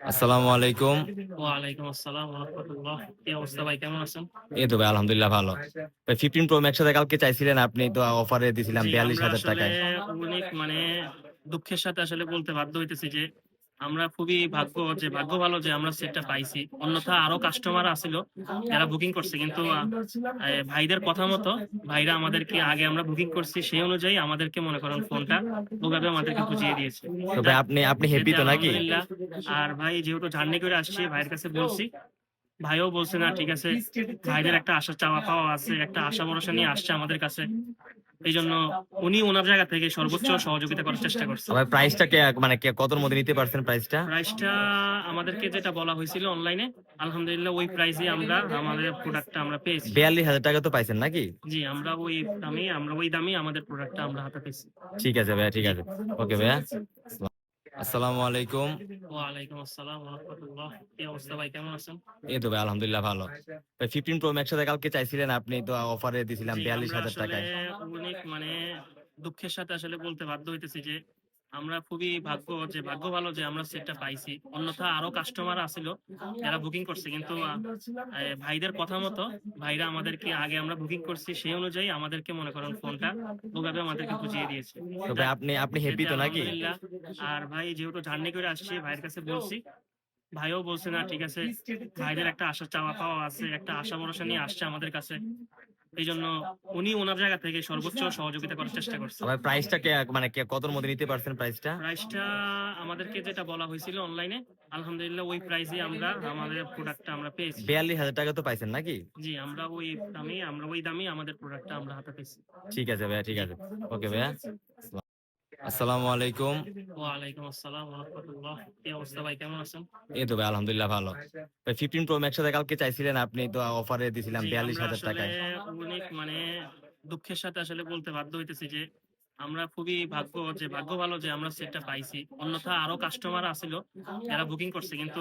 আসসালামু আলাইকুম। ওয়ালাইকুম আসসালাম ওয়া রাহমাতুল্লাহ। কি অবস্থা ভাই, কেমন আছেন? এই তো ভাই আলহামদুলিল্লাহ ভালো। ভাই 15 প্রো ম্যাক্স টা কালকে চাইছিলেন আপনি তো অফারে দিছিলাম জি, আমরা ৪২,০০০ আসলে টাকায়। অনেক দুঃখের সাথে আসলে বলতে বাধ্য হইতেছি যে, আমরা খুবই ভাগ্য ভালো যে আমরা সেটটা পাইছি। অন্যথা আরো কাস্টমার আছিল যারা বুকিং করছে। কিন্তু ভাইদের কথা মতো ভাইরা আমাদেরকে আগে আমরা বুকিং করছি সেই অনুযায়ী আমাদেরকে মনে করেন ফোনটা ওভাবে আমাদেরকে বুঝিয়ে দিয়েছে। তো ভাই যাক, আপনি হ্যাপি এতে তো নাকি? আলহামদুলিল্লাহ। আর ভাই যেহেতু জার্নি করে আসছি ভাইয়ের কাছে বলছি। ভাইও বলছে, "না ঠিক আছে।" ভাইদের একটা আশা চাওয়া পাওয়া আছে। একটা আশা ভরসা নিয়ে আসছে আমাদের কাছে। এইজন্য উনি উনার জায়গা থেকে সর্বোচ্চ সহযোগিতা করার চেষ্টা করছে। ভাই প্রাইসটা কতর মধ্যে নিতে পারছেন প্রাইসটা? প্রাইসটা আমাদেরকে যেটা বলা হয়েছিল অনলাইনে, আলহামদুলিল্লাহ ওই প্রাইসেই আমরা আমাদের প্রোডাক্টটা আমরা পেয়েছি। ৪২,০০০ টাকা তো পাইছেন নাকি? জি, আমরা ওই দামেই আমাদের প্রোডাক্টটা আমরা হাতে পেয়েছি। ঠিক আছে ভাইয়া, ঠিক জি। আছে। ওকে ভাইয়া। আসসালামু আলাইকুম। ওয়ালাইকুম আসসালাম ওয়া রাহমাতুল্লাহ। কি অবস্থা ভাই, কেমন আছেন? এই তো ভাই আলহামদুলিল্লাহ ভালো। ভাই 15 প্রো ম্যাক্স টা কালকে চাইছিলেন আপনি তো অফারে দিছিলাম জি, আমরা ৪২,০০০ আসলে টাকায়। অনেক দুঃখের সাথে আসলে বলতে বাধ্য হইতেছি যে, আমরা খুবই ভাগ্য ভালো যে আমরা সেটটা পাইছি। অন্যথা আরো কাস্টমার আছিল যারা বুকিং করছে। কিন্তু ভাইদের কথা মতো ভাইরা আমাদেরকে আগে আমরা বুকিং করছি সেই অনুযায়ী আমাদেরকে মনে করেন ফোনটা ওভাবে আমাদেরকে বুঝিয়ে দিয়েছে। তো ভাই যাক, আপনি হ্যাপি এতে তো নাকি? আলহামদুলিল্লাহ। আর ভাই যেহেতু জার্নি করে আসছি ভাইয়ের কাছে বলছি। ভাইও বলছে, "না ঠিক আছে।" ভাইদের একটা আশা চাওয়া পাওয়া আছে। একটা আশা ভরসা নিয়ে আসছে আমাদের কাছে। এইজন্য উনি উনার জায়গা থেকে সর্বোচ্চ সহযোগিতা করার চেষ্টা করছে। ভাই প্রাইসটা কতর মধ্যে নিতে পারছেন প্রাইসটা? প্রাইসটা আমাদেরকে যেটা বলা হয়েছিল অনলাইনে, আলহামদুলিল্লাহ ওই প্রাইসেই আমরা আমাদের প্রোডাক্টটা আমরা পেয়েছি। ৪২,০০০ টাকা তো পাইছেন নাকি? জি, আমরা ওই দামেই আমাদের প্রোডাক্টটা আমরা হাতে পেয়েছি। ঠিক আছে ভাইয়া, ঠিক জি। আছে। ওকে ভাইয়া। আসসালামু আলাইকুম। ওয়ালাইকুম আসসালাম ওয়া রাহমাতুল্লাহ। কি অবস্থা ভাই, কেমন আছেন? এই তো ভাই আলহামদুলিল্লাহ ভালো। ভাই 15 প্রো ম্যাক্স টা কালকে চাইছিলেন আপনি তো অফারে দিছিলাম জি, আমরা ৪২,০০০ আসলে টাকায়। অনেক দুঃখের সাথে আসলে বলতে বাধ্য হইতেছি যে, আমরা খুবই ভাগ্য ভালো যে আমরা সেটটা পাইছি। অন্যথা আরো কাস্টমার আছিল যারা বুকিং করছে। কিন্তু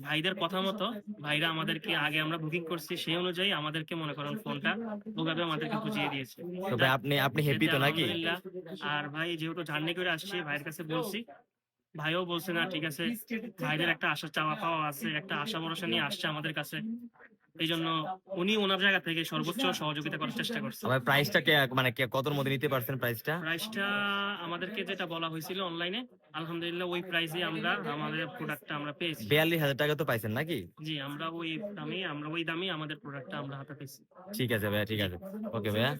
ভাইদের কথা মতো ভাইরা আমাদেরকে আগে আমরা বুকিং করছি সেই অনুযায়ী আমাদেরকে মনে করেন ফোনটা ওভাবে আমাদেরকে বুঝিয়ে দিয়েছে। তো ভাই যাক, আপনি হ্যাপি এতে তো নাকি? আলহামদুলিল্লাহ। আর ভাই যেহেতু জার্নি করে আসছি ভাইয়ের কাছে বলছি। ভাইও বলছে, "না ঠিক আছে।" ভাইদের একটা আশা চাওয়া পাওয়া আছে। একটা আশা ভরসা নিয়ে আসছে আমাদের কাছে। এইজন্য উনি উনার জায়গা থেকে সর্বোচ্চ সহযোগিতা করার চেষ্টা করছে। ভাই প্রাইসটা কতর মধ্যে নিতে পারছেন প্রাইসটা? প্রাইসটা আমাদেরকে যেটা বলা হয়েছিল অনলাইনে, আলহামদুলিল্লাহ ওই প্রাইসেই আমরা আমাদের প্রোডাক্টটা আমরা পেয়েছি। ৪২,০০০ টাকা তো পাইছেন নাকি? জি, আমরা ওই দামেই আমাদের প্রোডাক্টটা আমরা হাতে পেয়েছি। ঠিক আছে ভাইয়া, ঠিক জি। আছে। ওকে ভাইয়া।